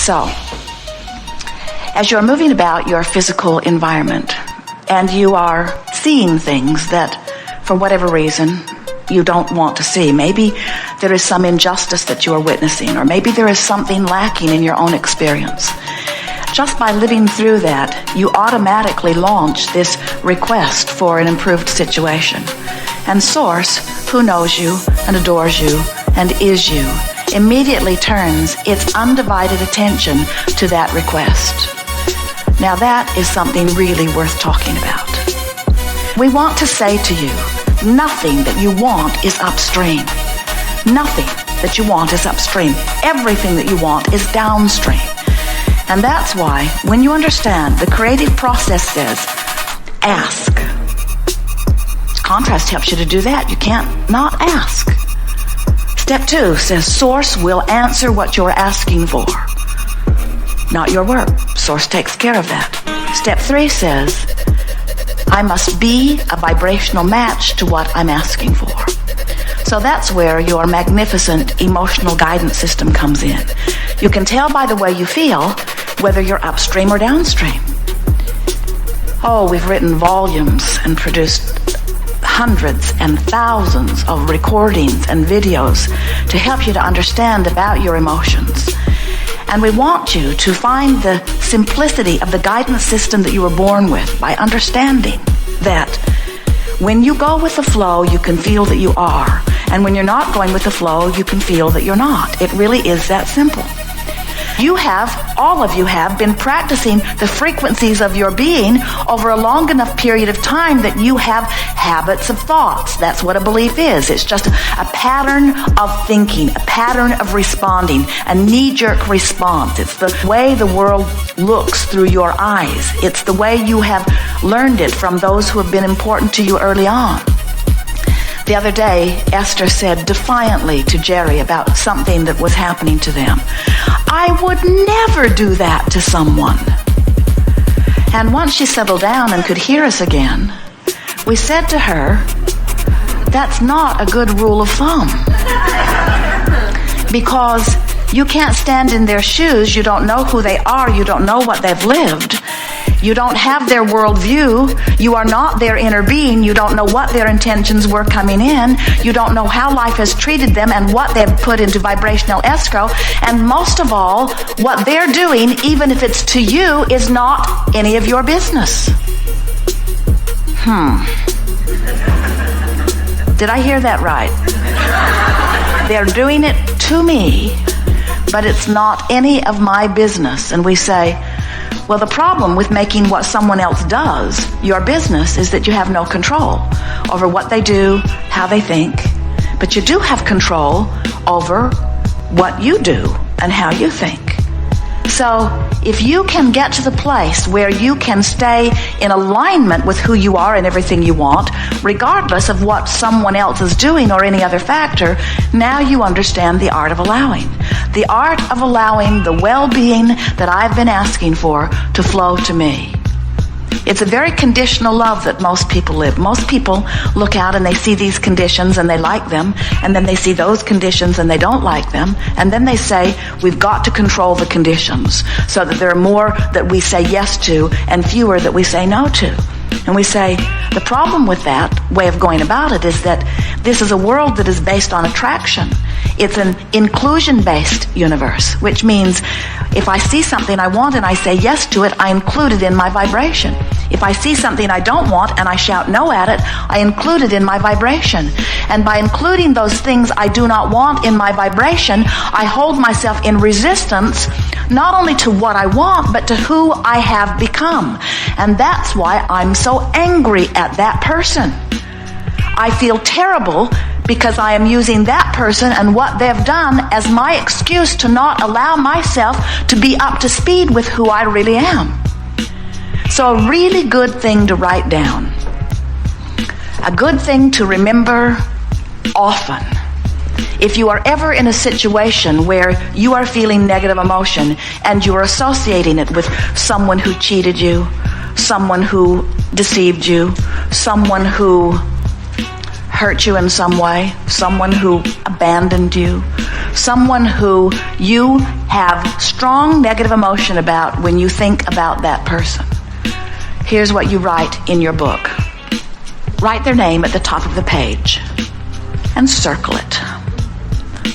So, as you're moving about your physical environment and you are seeing things that, for whatever reason, you don't want to see. Maybe there is some injustice that you are witnessing, or maybe there is something lacking in your own experience. Just by living through that, you automatically launch this request for an improved situation. And Source, who knows you and adores you and is you, immediately turns its undivided attention to that request. Now that is something really worth talking about. We want to say to you, nothing that you want is upstream. Nothing that you want is upstream. Everything that you want is downstream. And that's why, when you understand, the creative process says, ask. Contrast helps you to do that. You can't not ask. Step 2 says, Source will answer what you're asking for. Not your work. Source takes care of that. Step 3 says, I must be a vibrational match to what I'm asking for. So that's where your magnificent emotional guidance system comes in. You can tell by the way you feel whether you're upstream or downstream. Oh, we've written volumes and produced hundreds and thousands of recordings and videos to help you to understand about your emotions. And we want you to find the simplicity of the guidance system that you were born with by understanding that when you go with the flow, you can feel that you are. And when you're not going with the flow, you can feel that you're not. It really is that simple. All of you have been practicing the frequencies of your being over a long enough period of time that you have habits of thoughts. That's what a belief is. It's just a pattern of thinking, a pattern of responding, a knee-jerk response. It's the way the world looks through your eyes. It's the way you have learned it from those who have been important to you early on. The other day, Esther said defiantly to Jerry about something that was happening to them, I would never do that to someone. And once she settled down and could hear us again, we said to her, that's not a good rule of thumb. Because you can't stand in their shoes, you don't know who they are, you don't know what they've lived. You don't have their worldview. You are not their inner being. You don't know what their intentions were coming in. You don't know how life has treated them and what they've put into vibrational escrow. And most of all, what they're doing, even if it's to you, is not any of your business. Did I hear that right? They're doing it to me, but it's not any of my business. And we say, well, the problem with making what someone else does your business is that you have no control over what they do, how they think, but you do have control over what you do and how you think. So if you can get to the place where you can stay in alignment with who you are and everything you want, regardless of what someone else is doing or any other factor, now you understand the art of allowing. The art of allowing the well-being that I've been asking for to flow to me. It's a very conditional love that most people live. Most people look out and they see these conditions and they like them, and then they see those conditions and they don't like them, and then they say, we've got to control the conditions so that there are more that we say yes to and fewer that we say no to. And we say, the problem with that way of going about it is that this is a world that is based on attraction. It's an inclusion-based universe, which means if I see something I want and I say yes to it, I include it in my vibration. If I see something I don't want and I shout no at it, I include it in my vibration. And by including those things I do not want in my vibration, I hold myself in resistance not only to what I want, but to who I have become. And that's why I'm so angry at that person. I feel terrible because I am using that person and what they've done as my excuse to not allow myself to be up to speed with who I really am. So a really good thing to write down, a good thing to remember often. If you are ever in a situation where you are feeling negative emotion and you are associating it with someone who cheated you, someone who deceived you, someone who hurt you in some way, someone who abandoned you, someone who you have strong negative emotion about when you think about that person, here's what you write in your book. Write their name at the top of the page and circle it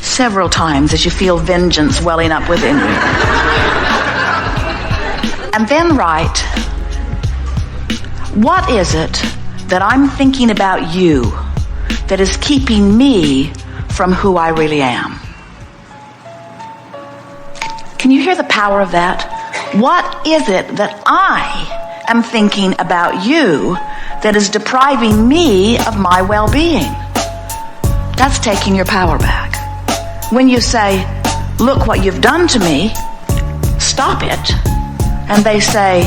several times as you feel vengeance welling up within you. And then write, what is it that I'm thinking about you that is keeping me from who I really am? Can you hear the power of that? What is it that I am thinking about you that is depriving me of my well-being? That's taking your power back. When you say, look what you've done to me, stop it. And they say,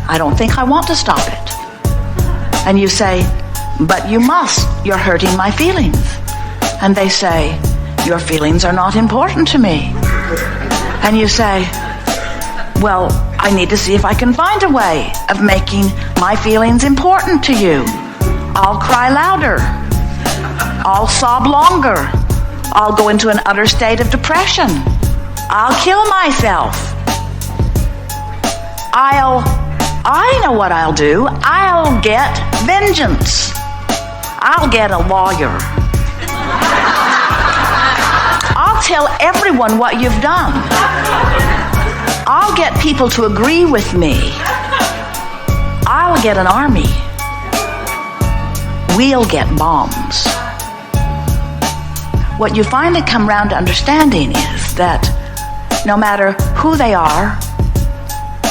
I don't think I want to stop it. And you say, but you must. You're hurting my feelings. And they say, your feelings are not important to me. And you say, well, I need to see if I can find a way of making my feelings important to you. I'll cry louder. I'll sob longer. I'll go into an utter state of depression. I'll kill myself. I know what I'll do. I'll get vengeance. I'll get a lawyer. I'll tell everyone what you've done. I'll get people to agree with me. I'll get an army. We'll get bombs. What you finally come around to understanding is that no matter who they are,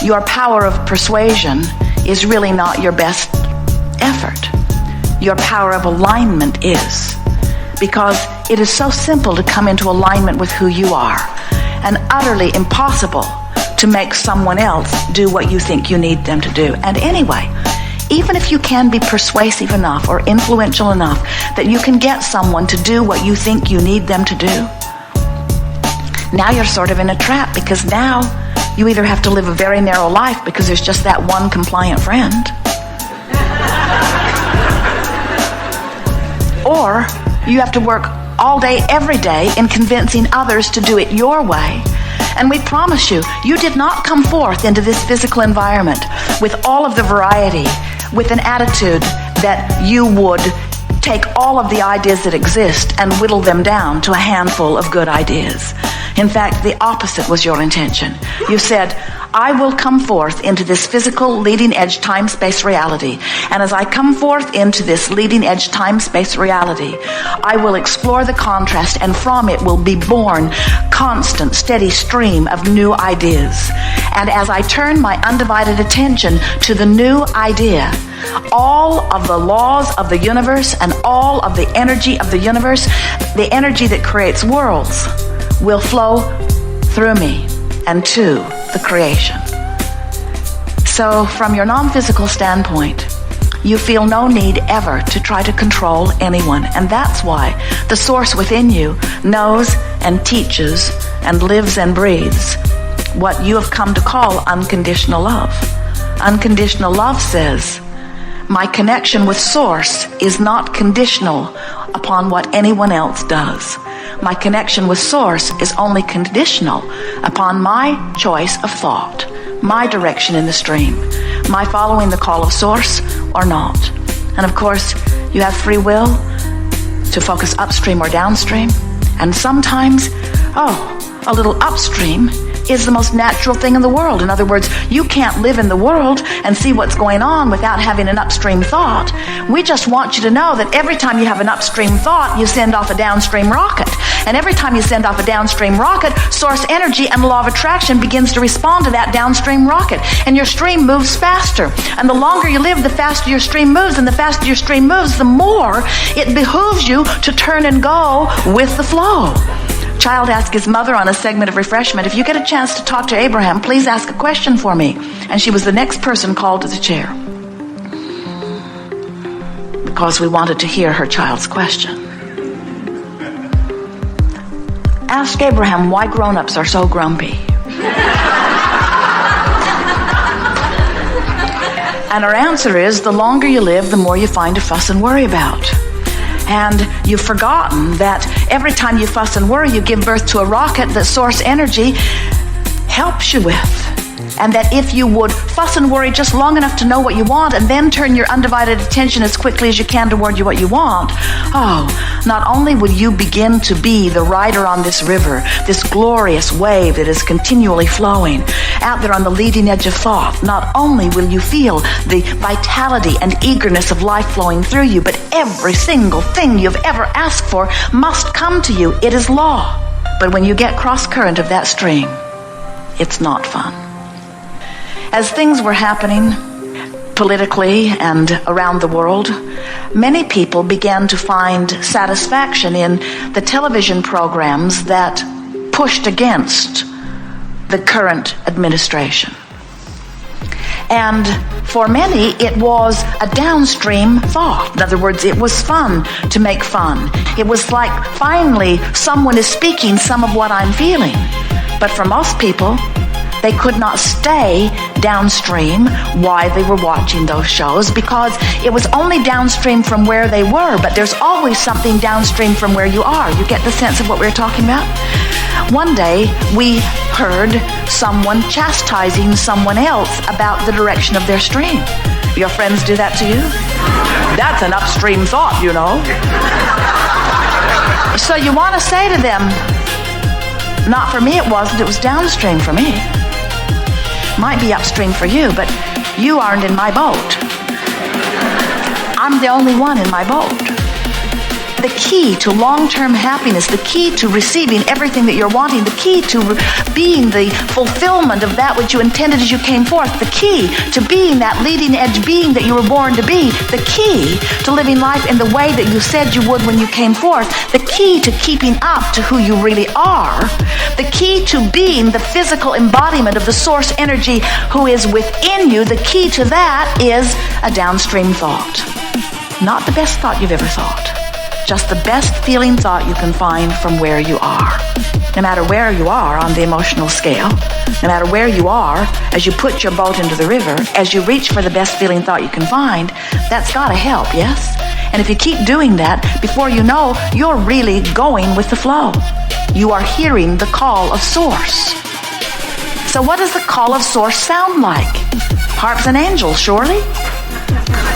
your power of persuasion is really not your best effort. Your power of alignment is. Because it is so simple to come into alignment with who you are, and utterly impossible to make someone else do what you think you need them to do. And anyway, even if you can be persuasive enough or influential enough that you can get someone to do what you think you need them to do, now you're sort of in a trap, because now you either have to live a very narrow life because there's just that one compliant friend, or you have to work all day, every day in convincing others to do it your way. And we promise you, you did not come forth into this physical environment with all of the variety, with an attitude that you would take all of the ideas that exist and whittle them down to a handful of good ideas. In fact, the opposite was your intention. You said, I will come forth into this physical leading-edge time-space reality. And as I come forth into this leading-edge time-space reality, I will explore the contrast, and from it will be born constant, steady stream of new ideas. And as I turn my undivided attention to the new idea, all of the laws of the universe and all of the energy of the universe, the energy that creates worlds, will flow through me and to the creation. So from your non-physical standpoint, you feel no need ever to try to control anyone. And that's why the source within you knows and teaches and lives and breathes what you have come to call unconditional love. Unconditional love says, my connection with source is not conditional upon what anyone else does. My connection with source is only conditional upon my choice of thought, my direction in the stream, my following the call of source or not. And of course, you have free will to focus upstream or downstream. And sometimes, a little upstream is the most natural thing in the world. In other words, you can't live in the world and see what's going on without having an upstream thought. We just want you to know that every time you have an upstream thought, you send off a downstream rocket. And every time you send off a downstream rocket, source energy and the law of attraction begins to respond to that downstream rocket. And your stream moves faster. And the longer you live, the faster your stream moves. And the faster your stream moves, the more it behooves you to turn and go with the flow. Child asked his mother on a segment of refreshment, if you get a chance to talk to Abraham, please ask a question for me. And she was the next person called to the chair, because we wanted to hear her child's question. Ask Abraham why grown-ups are so grumpy. And her answer is, the longer you live, the more you find to fuss and worry about. And you've forgotten that every time you fuss and worry, you give birth to a rocket that source energy helps you with. And that if you would fuss and worry just long enough to know what you want and then turn your undivided attention as quickly as you can toward what you want, not only will you begin to be the rider on this river, this glorious wave that is continually flowing out there on the leading edge of thought, not only will you feel the vitality and eagerness of life flowing through you, but every single thing you've ever asked for must come to you. It is law. But when you get cross current of that stream, it's not fun. As things were happening politically and around the world, many people began to find satisfaction in the television programs that pushed against the current administration. And for many, it was a downstream thought. In other words, it was fun to make fun. It was like, finally, someone is speaking some of what I'm feeling. But for most people, they could not stay downstream while they were watching those shows because it was only downstream from where they were, but there's always something downstream from where you are. You get the sense of what we're talking about? One day, we heard someone chastising someone else about the direction of their stream. Your friends do that to you? That's an upstream thought, you know. So you want to say to them, not for me it wasn't, it was downstream for me. Might be upstream for you, but you aren't in my boat. I'm the only one in my boat. The key to long-term happiness, the key to receiving everything that you're wanting, the key to being the fulfillment of that which you intended as you came forth, the key to being that leading edge being that you were born to be, the key to living life in the way that you said you would when you came forth, the key to keeping up to who you really are, the key to being the physical embodiment of the source energy who is within you, the key to that is a downstream thought. Not the best thought you've ever thought. Just the best feeling thought you can find from where you are. No matter where you are on the emotional scale, no matter where you are, as you put your boat into the river, as you reach for the best feeling thought you can find, that's got to help, yes? And if you keep doing that, before you know, you're really going with the flow. You are hearing the call of Source. So what does the call of Source sound like? Harps and angels, surely?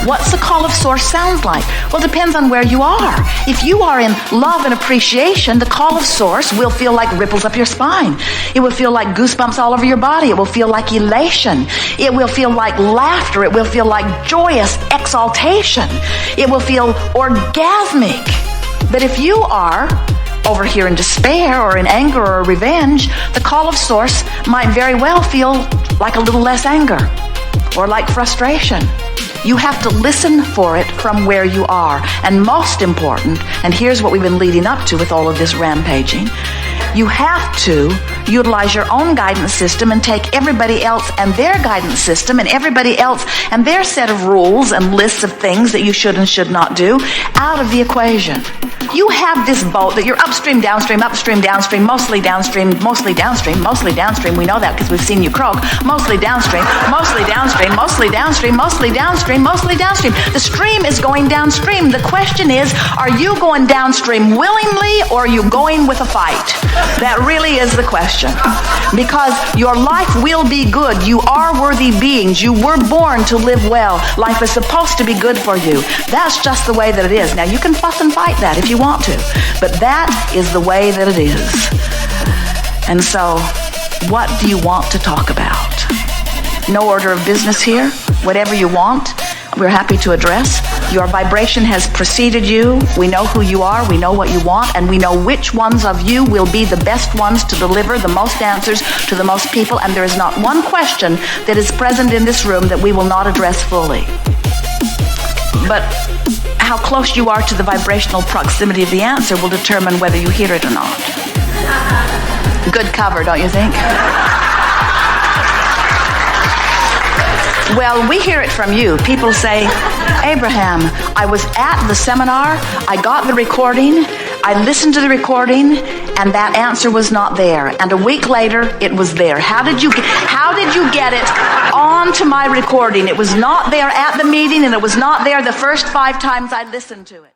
What's the call of Source sound like? Well, it depends on where you are. If you are in love and appreciation, the call of Source will feel like ripples up your spine. It will feel like goosebumps all over your body. It will feel like elation. It will feel like laughter. It will feel like joyous exaltation. It will feel orgasmic. But if you are over here in despair or in anger or revenge, the call of Source might very well feel like a little less anger or like frustration. You have to listen for it from where you are. And most important, and here's what we've been leading up to with all of this rampaging, you have to utilize your own guidance system and take everybody else and their guidance system and everybody else and their set of rules and lists of things that you should and should not do out of the equation. You have this boat that you're upstream, downstream, mostly downstream. We know that because we've seen you croak. Mostly downstream. The stream is going downstream. The question is, are you going downstream willingly or are you going with a fight? That really is the question. Because your life will be good. You are worthy beings. You were born to live well. Life is supposed to be good for you. That's just the way that it is. Now, you can fuss and fight that if you want to, but that is the way that it is. And so, what do you want to talk about? No order of business here. Whatever you want, we're happy to address. Your vibration has preceded you. We know who you are. We know what you want. And we know which ones of you will be the best ones to deliver the most answers to the most people. And there is not one question that is present in this room that we will not address fully. But how close you are to the vibrational proximity of the answer will determine whether you hear it or not. Good cover, don't you think? Well, we hear it from you. People say, Abraham, I was at the seminar, I got the recording, I listened to the recording, and that answer was not there. And a week later, it was there. How did you get it onto my recording? It was not there at the meeting, and it was not there the first 5 times I listened to it.